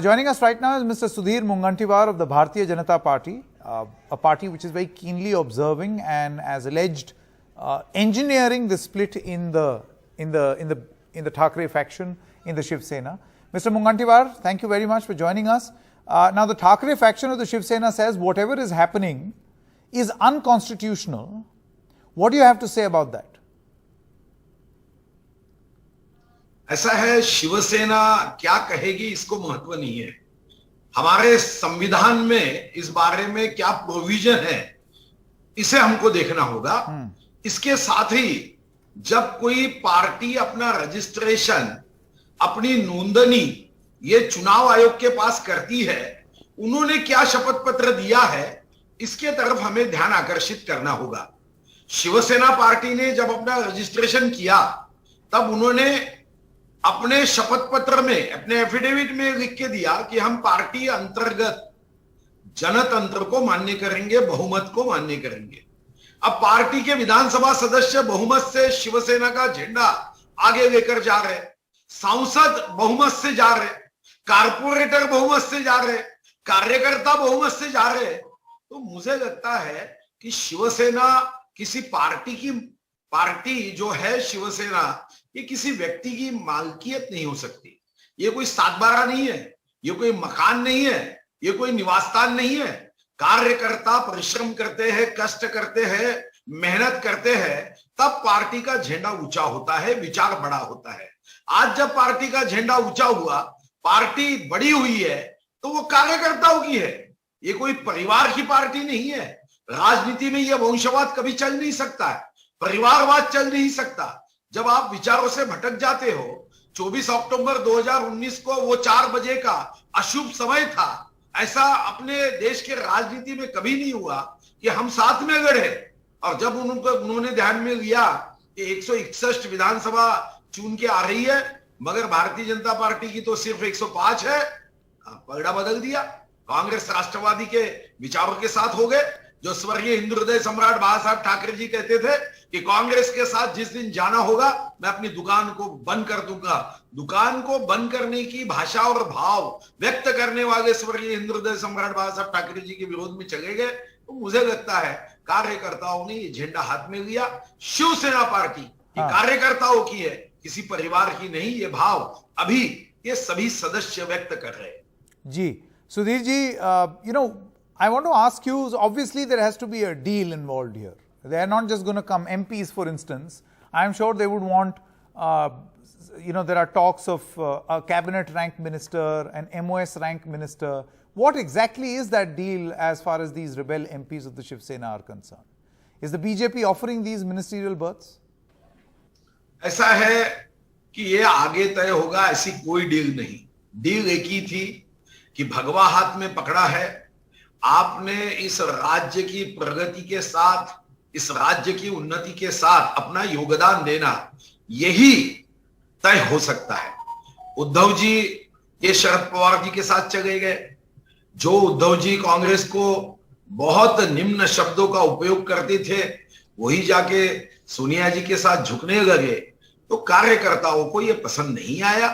Joining us right now is Mr. Sudhir Mungantiwar of the Bharatiya Janata Party, a party which is very keenly observing and has alleged engineering the split in the Thackeray faction in the Shiv Sena. Mr. Mungantiwar, thank you very much for joining us. Now, the Thackeray faction of the Shiv Sena says whatever is happening is unconstitutional. What do you have to say about that? ऐसा है, शिवसेना क्या कहेगी इसको महत्व नहीं है। हमारे संविधान में इस बारे में क्या प्रोविजन है इसे हमको देखना होगा। इसके साथ ही जब कोई पार्टी अपना रजिस्ट्रेशन, अपनी नोंदनी ये चुनाव आयोग के पास करती है, उन्होंने क्या शपथ पत्र दिया है इसके तरफ हमें ध्यान आकर्षित करना होगा। शिवसेना पार्टी ने जब अपना रजिस्ट्रेशन किया तब उन्होंने अपने शपथ पत्र में, अपने एफिडेविट में लिख के दिया कि हम पार्टी अंतर्गत जनतंत्र को मान्य करेंगे, बहुमत को मान्य करेंगे। अब पार्टी के विधानसभा सदस्य बहुमत से शिवसेना का झंडा आगे लेकर जा रहे, सांसद बहुमत से जा रहे, कारपोरेटर बहुमत से जा रहे, कार्यकर्ता बहुमत से जा रहे, तो मुझे लगता है कि शिवसेना किसी पार्टी जो है शिवसेना, ये किसी व्यक्ति की मालकियत नहीं हो सकती। ये कोई 7/12 नहीं है, ये कोई मकान नहीं है, ये कोई निवास स्थान नहीं है। कार्यकर्ता परिश्रम करते हैं, कष्ट करते हैं, मेहनत करते हैं, तब पार्टी का झंडा ऊंचा होता है, विचार बड़ा होता है। आज जब पार्टी का झंडा ऊंचा हुआ, पार्टी बड़ी हुई है, तो वो कार्यकर्ताओं की है, ये कोई परिवार की पार्टी नहीं है। राजनीति में यह वंशवाद कभी चल नहीं सकता है, परिवारवाद चल नहीं सकता। जब आप विचारों से भटक जाते हो, 24 अक्टूबर 2019 को वो 4 बजे का अशुभ समय था, ऐसा अपने देश के राजनीति में कभी नहीं हुआ कि हम साथ में लड़े। और जब उन्होंने ध्यान में लिया कि 161 विधानसभा चुन के आ रही है, मगर भारतीय जनता पार्टी की तो सिर्फ 105 है, पलड़ा बदल दिया। कांग्रेस राष्ट्रवादी के विचारों के साथ हो गए। जो स्वर्गीय हिंदू हृदय सम्राट बाला साहब ठाकरे जी कहते थे कि कांग्रेस के साथ जिस दिन जाना होगा मैं अपनी दुकान को बंद कर दूंगा। दुकान को बंद करने की भाषा और भाव व्यक्त करने वाले स्वर्गीय हिंदू हृदय सम्राट बाला साहब ठाकरे जी के विरोध में चले गए। तो मुझे लगता है कार्यकर्ताओं ने ये झंडा हाथ में लिया। शिवसेना पार्टी ये कार्यकर्ताओं की है, किसी परिवार की नहीं। ये भाव अभी ये सभी सदस्य व्यक्त कर रहे हैं। जी Sudhir ji, I want to ask you, obviously there has to be a deal involved here. They are not just going to come, MPs for instance. I am sure they would want, there are talks of a cabinet ranked minister, an MOS ranked minister. What exactly is that deal as far as these rebel MPs of the Shiv Sena are concerned? Is the BJP offering these ministerial berths? ऐसा है कि ये आगे तय होगा, ऐसी कोई deal नहीं। डील एक ही थी कि भगवा हाथ में पकड़ा है, आपने इस राज्य की प्रगति के साथ, इस राज्य की उन्नति के साथ अपना योगदान देना, यही तय हो सकता है। उद्धव जी ये शरद पवार जी के साथ चले गए। जो उद्धव जी कांग्रेस को बहुत निम्न शब्दों का उपयोग करते थे, वही जाके सोनिया जी के साथ झुकने लगे। तो कार्यकर्ताओं को ये पसंद नहीं आया।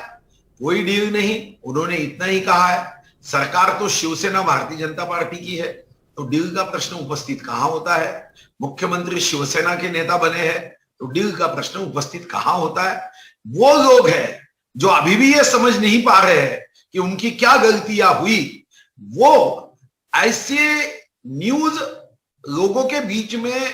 कोई डील नहीं, उन्होंने इतना ही कहा है। सरकार तो शिवसेना भारतीय जनता पार्टी की है, तो डील का प्रश्न उपस्थित कहां होता है। मुख्यमंत्री शिवसेना के नेता बने हैं, तो डील का प्रश्न उपस्थित कहां होता है। वो लोग हैं जो अभी भी ये समझ नहीं पा रहे हैं कि उनकी क्या गलतियां हुई। वो ऐसे न्यूज लोगों के बीच में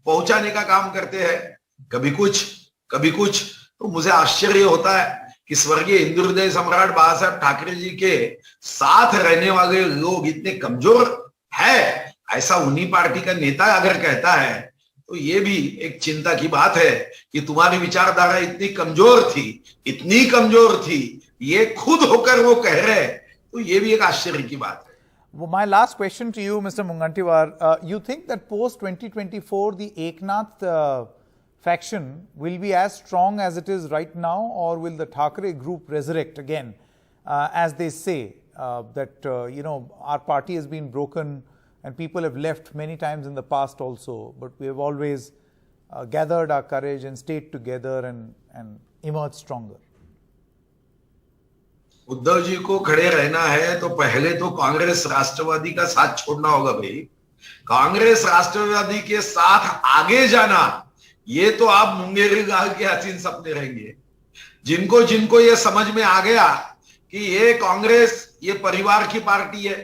पहुंचाने का काम करते हैं, कभी कुछ कभी कुछ। तो मुझे आश्चर्य होता है कि स्वर्गीय हिंदू हृदय सम्राट बाला साहब ठाकरे जी के साथ रहने वाले लोग इतने कमजोर है, ऐसा उन्हीं पार्टी का नेता अगर कहता है, तो ये भी एक चिंता की बात है कि तुम्हारी विचारधारा इतनी कमजोर थी, ये खुद होकर वो कह रहे हैं, तो ये भी एक आश्चर्य की बात है। Well, my last question to you, Mr. Mungantiwar, you think that post 2024 the Eknath faction will be as strong as it is right now, or will the Thackeray group resurrect again, as they say, that our party has been broken and people have left many times in the past also, but we have always gathered our courage and stayed together and emerged stronger? Uddhav ji को खड़े रहना है तो पहले तो कांग्रेस राष्ट्रवादी का साथ छोड़ना होगा भाई। कांग्रेस राष्ट्रवादी के साथ आगे जाना, ये तो आप मुंगेरी गाल के हसीन सपने रहेंगे। जिनको जिनको ये समझ में आ गया कि ये कांग्रेस ये परिवार की पार्टी है,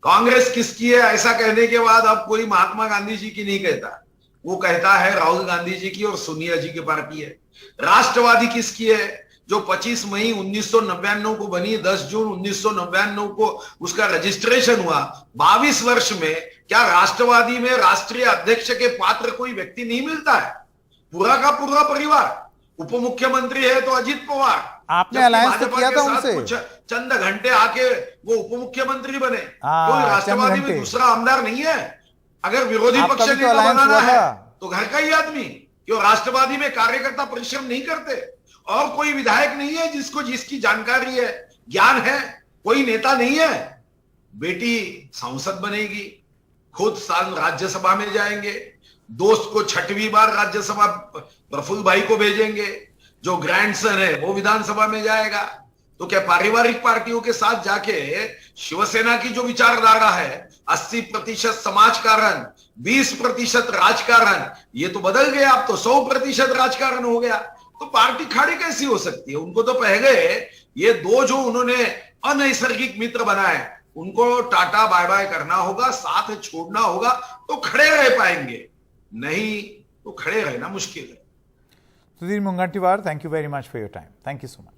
कांग्रेस किसकी है, ऐसा कहने के बाद अब कोई महात्मा गांधी जी की नहीं कहता, वो कहता है राहुल गांधी जी की और सोनिया जी की पार्टी है। राष्ट्रवादी किसकी है, जो 25 मई 1999 को बनी, 10 जून 1999 को उसका रजिस्ट्रेशन हुआ। 22 वर्ष में क्या राष्ट्रवादी में राष्ट्रीय अध्यक्ष के पात्र कोई व्यक्ति नहीं मिलता है? पूरा का पूरा परिवार। उप मुख्यमंत्री है तो अजित पवार, आपने अलायंस तो किया था उनसे, कुछ चंद घंटे आके वो उप मुख्यमंत्री बने। कोई चंद राष्ट्रवादी घंटे। में दूसरा आमदार नहीं है। अगर विरोधी आपका पक्ष भी तो नेता अलायंस बनाना हुआ है था। तो घर का ही आदमी, क्यों राष्ट्रवादी में कार्यकर्ता परिश्रम नहीं करते? और कोई विधायक नहीं है जिसकी जानकारी है, ज्ञान है, कोई नेता नहीं है। बेटी सांसद बनेगी, खुद साल राज्यसभा में जाएंगे, दोस्त को 6वीं बार राज्यसभा प्रफुल्ल भाई को भेजेंगे, जो ग्रैंडसन है वो विधानसभा में जाएगा। तो क्या पारिवारिक पार्टियों के साथ जाके शिवसेना की जो विचारधारा है 80% समाजकारण 20% राजकारण, ये तो बदल गया, अब तो 100% राजकारण हो गया। तो पार्टी खड़ी कैसी हो सकती है? उनको तो पहले ये दो जो उन्होंने अनैसर्गिक मित्र बनाए उनको टाटा बाय बाय करना होगा, साथ छोड़ना होगा, तो खड़े रह पाएंगे, नहीं तो खड़े रहना मुश्किल है। Sudhir Mungantiwar, thank you very much for your time. Thank you so much.